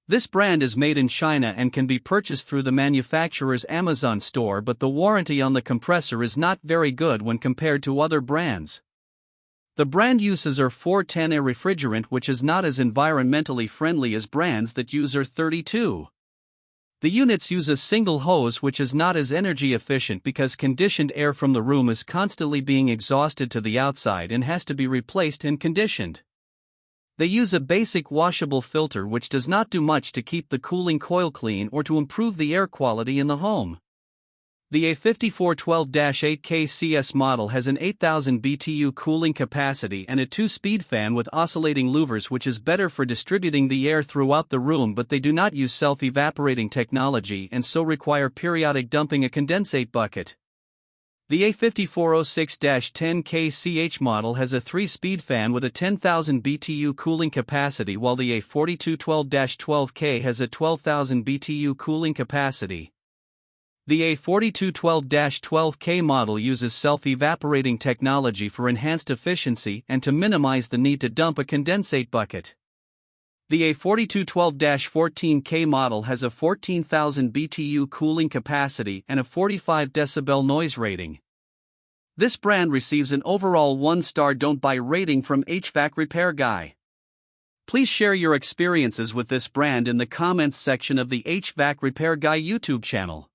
This brand is made in China and can be purchased through the manufacturer's Amazon store, but the warranty on the compressor is not very good when compared to other brands. The brand uses R410A refrigerant, which is not as environmentally friendly as brands that use R32. The units use a single hose, which is not as energy efficient because conditioned air from the room is constantly being exhausted to the outside and has to be replaced and conditioned. They use a basic washable filter which does not do much to keep the cooling coil clean or to improve the air quality in the home. The A5412-8K CS model has an 8000 BTU cooling capacity and a 2-speed fan with oscillating louvers, which is better for distributing the air throughout the room, but they do not use self-evaporating technology and so require periodic dumping a condensate bucket. The A5406-10K CH model has a 3-speed fan with a 10,000 BTU cooling capacity, while the A4212-12K has a 12,000 BTU cooling capacity. The A4212-12K model uses self-evaporating technology for enhanced efficiency and to minimize the need to dump a condensate bucket. The A4212-14K model has a 14,000 BTU cooling capacity and a 45 decibel noise rating. This brand receives an overall 1-star don't buy rating from HvacRepairGuy. Please share your experiences with this brand in the comments section of the HvacRepairGuy YouTube channel.